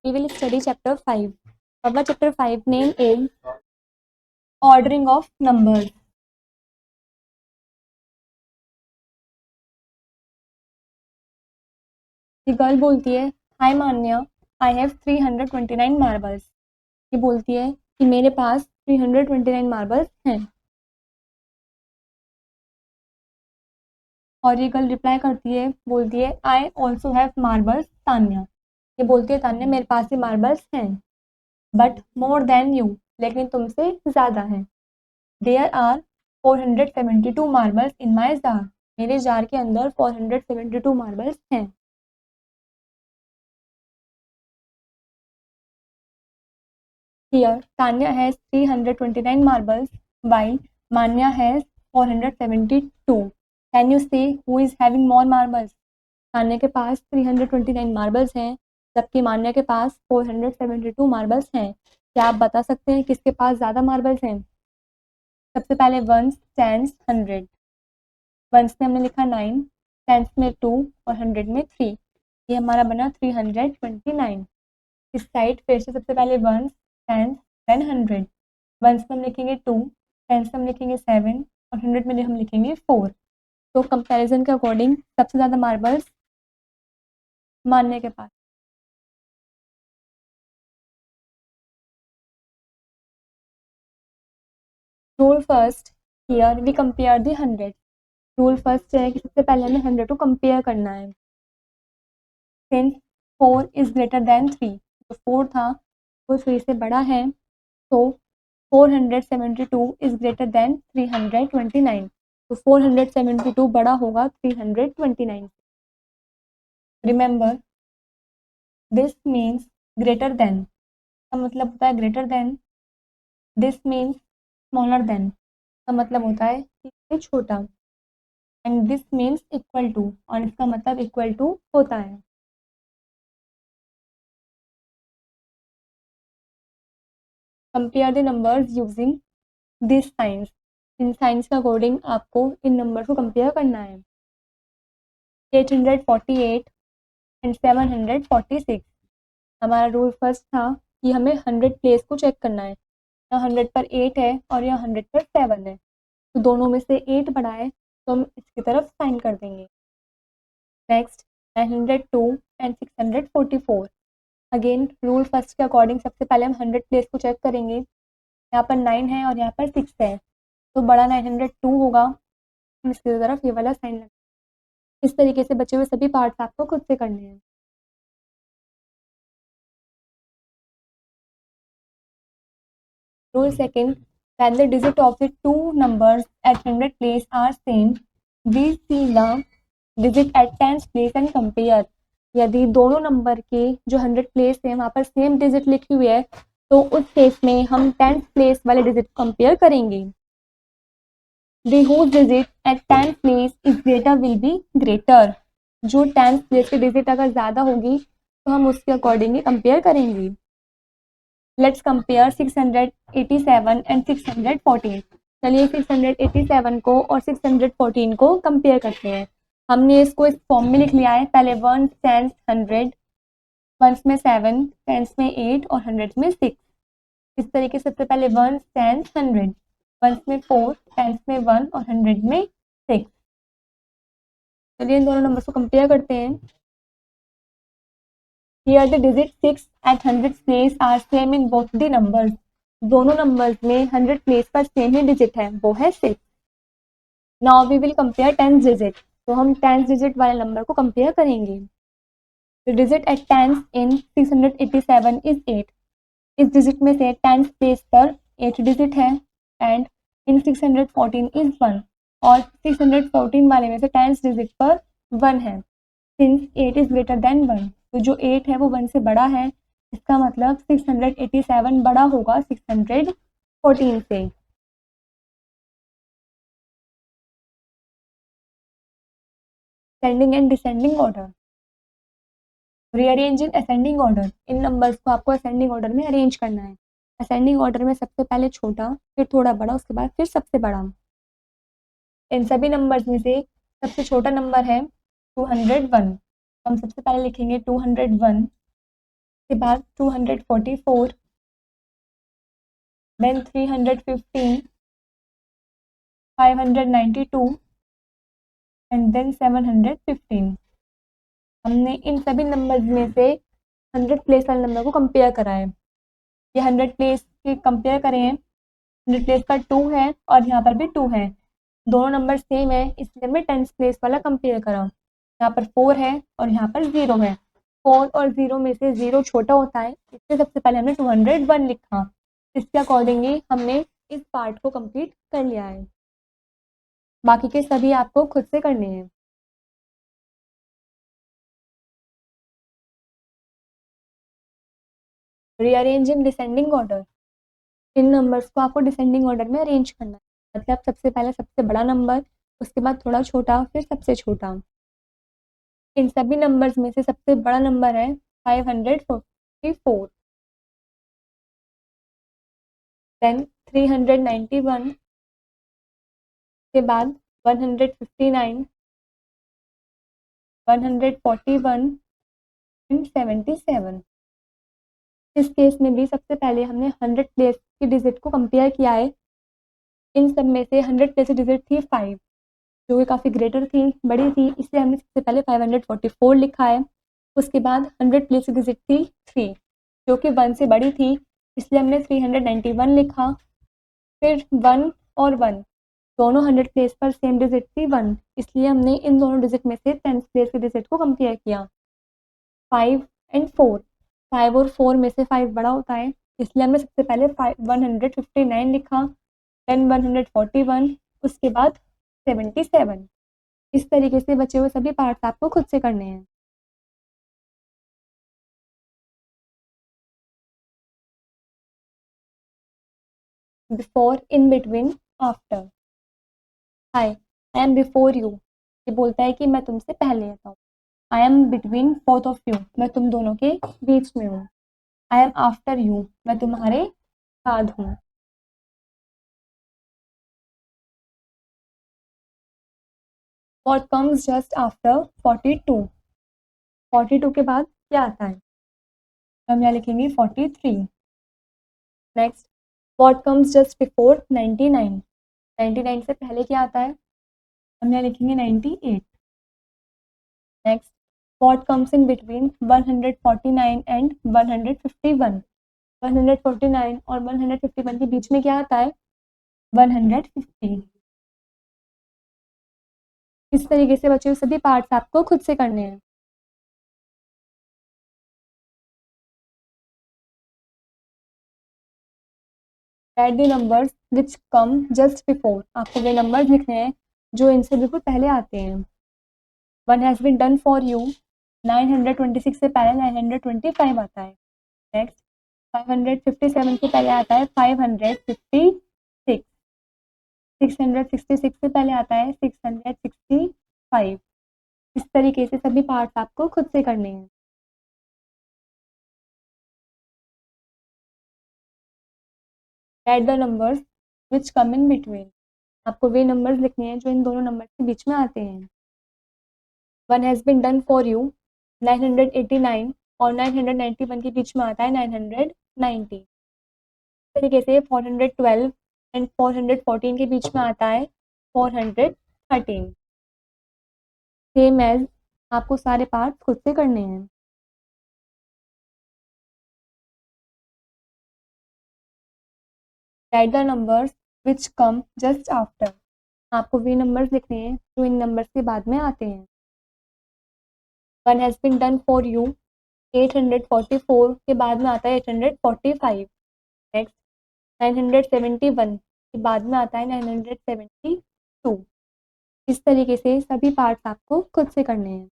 we will study chapter 5. Our chapter 5 name is ordering of numbers. ये girl बोलती है, हाय मान्या, I have 329 marbles. ये बोलती है कि मेरे पास 329 मार्बल्स हैं. और ये गर्ल रिप्लाई करती है, बोलती है, I also have marbles Tanya. ये बोलती है, तान्या मेरे पास भी मार्बल्स हैं, बट मोर देन यू, लेकिन तुमसे ज़्यादा हैं. There are 472 marbles in my jar. मेरे जार के अंदर 472 मार्बल्स हैं. Here, Tanya has 329 marbles, while Manya has 472. Can you say who is having more marbles? Tanya के पास 329 मार्बल्स हैं, जबकि मान्या के पास 472 मार्बल्स हैं. क्या आप बता सकते हैं किसके पास ज़्यादा मार्बल्स हैं? सबसे पहले वंस, टेंस, 100. वंस में हमने लिखा 9, टेंस में 2 और 100 में 3. ये हमारा बना 329. इस साइड फिर से सबसे पहले वंस, टेंस, देन 100. वंस में हम लिखेंगे 2, टेंस में हम लिखेंगे 7 और 100 में हम लिखेंगे 4. तो कंपैरिजन के अकॉर्डिंग सबसे ज़्यादा मार्बल्स मान्या के पास. Rule first, here we compare the 100. Rule first है कि सबसे पहले हमें 100 को कंपेयर करना है. सिंस 4 इज ग्रेटर देन 3, जो 4 था वो 3 से बड़ा है, तो 472 इज ग्रेटर देन 329. तो 472 बड़ा होगा 329 से. Remember, this means greater than का मतलब होता है greater than. This means smaller than का मतलब होता है इससे छोटा. And this means equal to, और इसका मतलब इक्वल टू होता है. Compare the numbers using this science. इन साइंस के अकॉर्डिंग आपको इन नंबर को कंपेयर करना है. 848 एंड 746. हमारा रूल फर्स्ट था कि हमें 100 प्लेस को चेक करना है. यहाँ 100 पर 8 है और यहाँ 100 पर 7 है, तो दोनों में से 8 बड़ा है, तो हम इसकी तरफ साइन कर देंगे. Next 902 and 644. Again rule first के अकॉर्डिंग सबसे पहले हम 100 प्लेस को चेक करेंगे. यहाँ पर 9 है और यहाँ पर 6 है, तो बड़ा 902 होगा. हम इसकी तरफ ये वाला साइन लगाएंगे. इस तरीके से बचे हुए सभी पार्ट्स आपको खुद से करने हैं. Rule second, when the digit of the two numbers at 100 place are same, we see the digit at 10th place and compare. यदि दोनों नंबर के जो 100 प्लेस है वहाँ पर सेम डिजिट लिखी हुई है, तो उस केस में हम 10th प्लेस वाले डिजिट को कंपेयर करेंगे. The whose digit at 10th place is greater will be greater. जो 10th प्लेस की डिजिट अगर ज़्यादा होगी तो हम उसके अकॉर्डिंगली कंपेयर करेंगे. Let's compare 687 and 614. चलिए 687 को और 614 को कंपेयर करते हैं. हमने इसको इस फॉर्म में लिख लिया है. पहले वंस, टेंस, 100, वंस में 7, टेंस में 8 और 100 में 6. इस तरीके से सबसे पहले वंस, टेंस, 100, वंस में 4, टेंस में 1 और 100 में 6. चलिए इन दोनों नंबर को कंपेयर करते हैं. Here the digit 6 at 100 place are same in both the numbers. दोनों नंबर्स में 100 प्लेस पर सेम ही डिजिट है, वो है 6. Now we will compare 10th digit. तो हम 10th डिजिट वाले नंबर को कंपेयर करेंगे. The digit at 10th in 687 is 8. इस डिजिट में से 10th प्लेस पर 8 डिजिट है, एंड इन 614 is 1, और 614 वाले में से 10th डिजिट पर 1 है. Since 8 is greater than 1, तो जो 8 है वो 1 से बड़ा है, इसका मतलब 687 बड़ा होगा 614 से. Ascending and descending order. Rearrange in ascending order. In numbers को आपको असेंडिंग ऑर्डर में अरेंज करना है. असेंडिंग ऑर्डर में सबसे पहले छोटा, फिर थोड़ा बड़ा, उसके बाद फिर सबसे बड़ा. इन सभी नंबर्स में से सबसे छोटा नंबर है 201. हम सबसे पहले लिखेंगे 201. उसके बाद 244, देन 315, 592 एंड देन 715। हमने इन सभी नंबर्स में से 100 प्लेस वाले नंबर को कंपेयर करा है। ये 100 प्लेस के कंपेयर करे हैं, 100 प्लेस का 2 है और यहाँ पर भी 2 है, दोनों नंबर सेम है, इसलिए हमने 10 प्लेस वाला कंपेयर करा। यहाँ पर 4 है और यहाँ पर 0 है। 4 और 0 में से 0 छोटा होता है, इसलिए सबसे पहले हमने 201 लिखा। इसके अकॉर्डिंगली हमने इस पार्ट को कंप्लीट कर लिया है। बाकी के सभी आपको खुद से करने हैं। Rearrange in descending order. In numbers को आपको डिसेंडिंग ऑर्डर में अरेंज करना है, मतलब सबसे पहले सबसे बड़ा नंबर, उसके बाद थोड़ा छोटा, फिर सबसे छोटा। इन सभी नंबर्स में से सबसे बड़ा नंबर है 544, देन 391, के बाद 159, 141 एंड 77। इस केस में भी सबसे पहले हमने 100 प्लेस की डिजिट को कंपेयर किया है। इन सब में से 100 प्लेस की डिजिट थी 5, जो कि काफ़ी ग्रेटर थी, बड़ी थी, इसलिए हमने सबसे पहले 544 लिखा है। उसके बाद 100 प्लेस की डिजिट थी 3, जो कि 1 से बड़ी थी, इसलिए हमने 391 लिखा। फिर 1 और 1 दोनों 100 प्लेस पर सेम डिजिट थी 1, इसलिए हमने इन दोनों डिजिट में से 10 प्लेस की डिजिट को कंपेयर किया। 5 एंड 4, 5 और 4 में से 5 बड़ा होता है, इसलिए हमने सबसे पहले 159 लिखा, देन 141, उसके बाद 77। इस तरीके से बचे हुए सभी पार्ट्स आपको खुद से करने हैं। Before, in between, after. Hi, I am before you, ये बोलता है कि मैं तुमसे पहले आता हूँ। I am between both of you, मैं तुम दोनों के बीच में हूँ। आई एम आफ्टर यू, मैं तुम्हारे बाद हूँ। वॉट कम्स जस्ट आफ्टर 42, 42 के बाद क्या आता है? हम यहाँ लिखेंगे 43। Next, what comes just before 99, 99 से पहले क्या आता है? हम यहाँ लिखेंगे 98। Next, what comes in between 149 and 151, 149 और 151 के बीच में क्या आता है? 150। इस तरीके से बचे हुए सभी पार्ट्स आपको खुद से करने हैं। Add the numbers which come just before, आपको वे नंबर्स लिखने हैं जो इनसे बिल्कुल पहले आते हैं। 1 has been done for you, 926 से पहले 925 आता है। नेक्स्ट, 557 से पहले आता है 556, 666 से पहले आता है 665। इस तरीके से सभी पार्ट्स आपको खुद से करने हैं। Add the numbers which come in between, आपको वे नंबर्स लिखने हैं जो इन दोनों नंबर के बीच में आते हैं। 1 has been done for you, 989 और 991 के बीच में आता है 990। इस तरीके से 412 एंड 414 के बीच में आता है 413। सेम एज आपको सारे पार्ट्स खुद से करने हैं। Right the numbers which come just after, आपको वे नंबर्स लिखने हैं जो इन नंबर्स के बाद में आते हैं। 1 has been done for you, 844 के बाद में आता है 845। नेक्स्ट, 971 के बाद में आता है 972। इस तरीके से सभी पार्ट्स आपको खुद से करने हैं।